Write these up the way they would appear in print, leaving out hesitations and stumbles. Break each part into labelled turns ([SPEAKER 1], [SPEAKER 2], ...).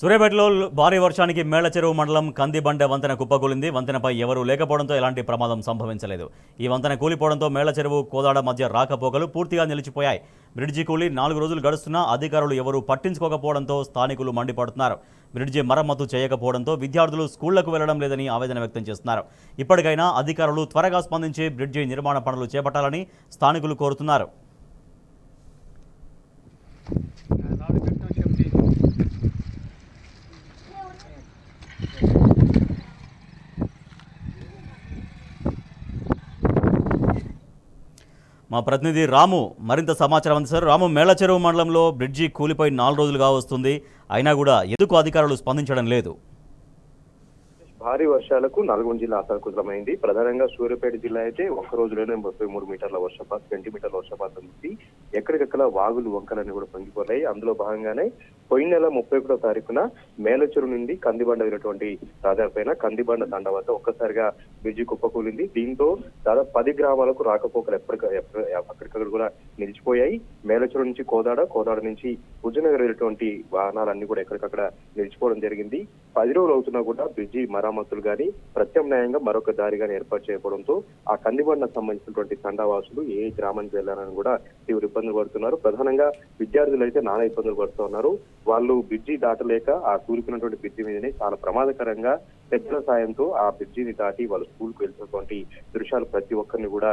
[SPEAKER 1] సూర్యాపేటలో భారీ వర్షానికి మేళ్లచెరువు మండలం కందిబండ వంతెన కుప్పకూలింది. వంతెనపై ఎవరూ లేకపోవడంతో ఎలాంటి ప్రమాదం సంభవించలేదు. ఈ వంతెన కూలిపోవడంతో మేళ్లచెరువు కోదాడ మధ్య రాకపోకలు పూర్తిగా నిలిచిపోయాయి. బ్రిడ్జి కూలి 4 రోజులు గడుస్తున్నా అధికారులు ఎవరూ పట్టించుకోకపోవడంతో స్థానికులు మండిపడుతున్నారు. బ్రిడ్జి మరమ్మతు చేయకపోవడంతో విద్యార్థులు స్కూళ్లకు వెళ్లడం లేదని ఆవేదన వ్యక్తం చేస్తున్నారు. ఇప్పటికైనా అధికారులు త్వరగా స్పందించి బ్రిడ్జి నిర్మాణ పనులు చేపట్టాలని స్థానికులు కోరుతున్నారు. మా ప్రతినిధి రాము మరింత సమాచారం అందిస్తారు. రాము, మేళ్లచెరువు మండలంలో బ్రిడ్జి కూలిపోయి 4 రోజులుగా వస్తుంది. అయినా కూడా ఎందుకు అధికారులు స్పందించడం లేదు?
[SPEAKER 2] భారీ వర్షాలకు నల్గొండ జిల్లా అతలకుతలమైంది. ప్రధానంగా సూర్యాపేట జిల్లా అయితే ఒక్క రోజులోనే 33 మీటర్ల వర్షపాతం, సెంటీమీటర్ల వర్షపాతం నుంచి ఎక్కడికక్కడ వాగులు వంకలన్నీ కూడా పొంగిపోయాయి. అందులో భాగంగానే పోయిన నెల 31వ తారీఖున మేళ్లచెరువు నుండి కందిబండ వెళ్ళినటువంటి రహదారిపైన కందిబండ తండ వద్ద ఒక్కసారిగా బ్రిడ్జి కుప్పకూలింది. దీంతో దాదాపు 10 గ్రామాలకు రాకపోకలు అక్కడికక్కడ కూడా నిలిచిపోయాయి. మేళ్లచెరువు నుంచి కోదాడ నుంచి హుజనగర్ వెళ్ళినటువంటి వాహనాలన్నీ కూడా ఎక్కడికక్కడ నిలిచిపోవడం జరిగింది. 10 రోజులు అవుతున్నా కూడా బ్రిడ్జి మరమ్మతులు గానీ ప్రత్యామ్నాయంగా మరొక దారి గానీ ఏర్పాటు చేయకపోవడంతో ఆ కందిబండకు సంబంధించినటువంటి తండావాసులు ఏ గ్రామానికి వెళ్లారని కూడా తీవ్ర ఇబ్బందులు పడుతున్నారు. ప్రధానంగా విద్యార్థులు అయితే నానా ఇబ్బందులు పడుతూ ఉన్నారు. వాళ్ళు బ్రిడ్జి దాటలేక ఆ కూలిపోయినటువంటి బ్రిడ్జి మీదనే చాలా ప్రమాదకరంగా పెద్దల సాయంతో ఆ బ్రిడ్జిని దాటి వాళ్ళు స్కూల్కి వెళ్తున్నటువంటి దృశ్యాలు ప్రతి ఒక్కరిని కూడా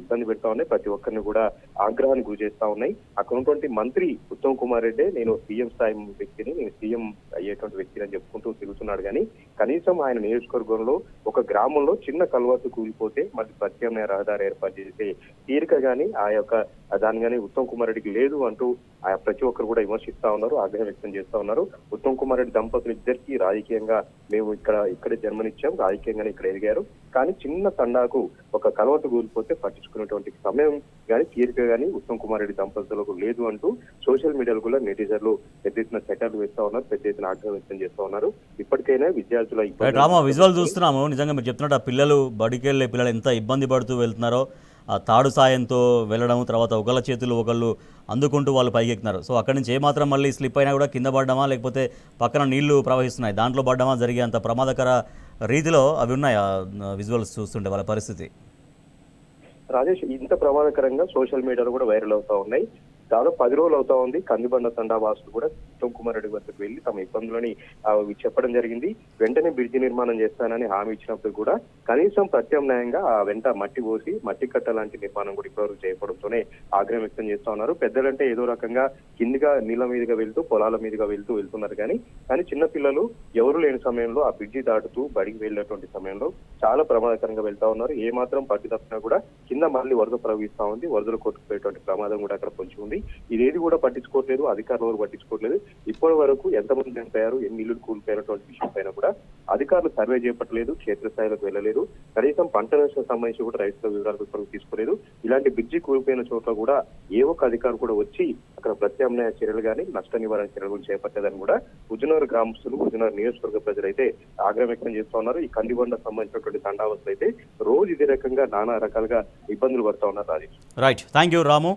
[SPEAKER 2] ఇబ్బంది పెడతా ఉన్నాయి. ప్రతి ఒక్కరిని కూడా ఆగ్రహానికి గురి చేస్తా ఉన్నాయి. అక్కడ ఉన్నటువంటి మంత్రి ఉత్తమ్ కుమార్ రెడ్డి నేను సీఎం స్థాయి వ్యక్తిని, నేను సీఎం అయ్యేటువంటి వ్యక్తిని అని చెప్పుకుంటూ తిరుగుతున్నాడు. కానీ కనీసం ఆయన నియోజకవర్గంలో ఒక గ్రామంలో చిన్న కల్వర్టు కూలిపోతే మరి ప్రత్యామ్నాయ రహదారి ఏర్పాటు చేసే తీరిక గానీ ఆ యొక్క దాని కానీ ఉత్తమ్ కుమార్ రెడ్డికి లేదు అంటూ ప్రతి ఒక్కరు కూడా విమర్శిస్తా ఉన్నారు, ఆగ్రహం వ్యక్తం చేస్తా ఉన్నారు. ఉత్తమ్ కుమార్ రెడ్డి దంపతులు ఇద్దరికి రాజకీయంగా మేము ఇక్కడే జన్మనిచ్చాం, రాజకీయంగానే ఇక్కడ ఎదిగారు. కానీ చిన్న తండాకు ఒక కలవటు కూలిపోతే పట్టించుకునేటువంటి సమయం కానీ తీరిక కానీ ఉత్తమ్ కుమార్ రెడ్డి దంపతులకు లేదు అంటూ సోషల్ మీడియాలో కూడా నెటిజన్లు పెద్ద ఎత్తున సెటర్లు వేస్తా ఉన్నారు, పెద్ద ఎత్తున ఆగ్రహం వ్యక్తం చేస్తా ఉన్నారు. ఇప్పటికైనా విద్యార్థుల
[SPEAKER 1] విజువల్ చూస్తున్నాము. నిజంగా మీరు చెప్తున్నట్టు ఆ పిల్లలు బడికి వెళ్ళే పిల్లలు ఎంత ఇబ్బంది పడుతూ వెళ్తున్నారో, ఆ తాడు సాయంతో వెళ్ళడం, తర్వాత ఒకళ్ళ చేతులు ఒకళ్ళు అందుకుంటూ వాళ్ళు పైకెక్కుతున్నారు. సో అక్కడి నుంచి ఏమాత్రం మళ్ళీ స్లిప్ అయినా కూడా కింద పడ్డమా, లేకపోతే పక్కన నీళ్లు ప్రవహిస్తున్నాయి దాంట్లో పడ్డమా, జరిగే అంత ప్రమాదకర రీతిలో అవి ఉన్నాయి. విజువల్స్ చూస్తుంటే వాళ్ళ పరిస్థితి
[SPEAKER 2] రాజేష్ ఇంత ప్రమాదకరంగా సోషల్ మీడియాలో కూడా వైరల్ అవుతా ఉన్నాయి. దాదాపు 10 రోజులు అవుతా ఉంది. కందిబండ తండా వాసులు కూడా ఉత్తమ్ కుమార్ రెడ్డి వద్దకు వెళ్లి తమ ఇబ్బందులని చెప్పడం జరిగింది. వెంటనే బ్రిడ్జి నిర్మాణం చేస్తానని హామీ ఇచ్చినప్పుడు కూడా కనీసం ప్రత్యామ్నాయంగా ఆ వెంట మట్టి పోసి మట్టి కట్ట లాంటి నిర్మాణం కూడా ఇప్పటివరకు చేయకపోవడంతోనే ఆగ్రహం వ్యక్తం చేస్తా ఉన్నారు. పెద్దలంటే ఏదో రకంగా కిందిగా నీళ్ళ మీదుగా వెళ్తూ పొలాల మీదుగా వెళ్తున్నారు. కానీ చిన్న పిల్లలు ఎవరు లేని సమయంలో ఆ బ్రిడ్జి దాటుతూ బడికి వెళ్ళినటువంటి సమయంలో చాలా ప్రమాదకరంగా వెళ్తా ఉన్నారు. ఏ మాత్రం పట్టి తప్పినా కూడా కింద మళ్ళీ వరద ప్రవహిస్తా ఉంది. వరదలు కొట్టుకుపోయేటువంటి ప్రమాదం కూడా అక్కడ పొంచి ఉంది. ఇదేది కూడా పట్టించుకోవట్లేదు, అధికారులు ఎవరు పట్టించుకోవట్లేదు. ఇప్పటి వరకు ఎంతమంది చనిపోయారు, ఎన్ని ఇల్లులు కూలిపోయినటువంటి విషయం పైన కూడా అధికారులు సర్వే చేపట్టలేదు, క్షేత్రస్థాయిలోకి వెళ్ళలేదు. కనీసం పంట నష్టం సంబంధించి కూడా రైతుల వివరాలు తీసుకోలేదు. ఇలాంటి బ్రిడ్జి కూలిపోయిన చోట్ల కూడా ఏ ఒక్క అధికారులు కూడా వచ్చి అక్కడ ప్రత్యామ్నాయ చర్యలు కానీ నష్ట నివారణ చర్యలు చేపట్టేదని కూడా హుజనగర్ గ్రామస్తులు, హుజనగర్ నియోజకవర్గ ప్రజలు అయితే ఆగ్రహం వ్యక్తం చేస్తా ఉన్నారు. ఈ కందిబండ సంబంధించినటువంటి తండావస్తులు అయితే రోజు ఇదే రకంగా నానా రకాలుగా ఇబ్బందులు పడుతూ ఉన్నారు. Rajesh,
[SPEAKER 1] right, thank you Ramu.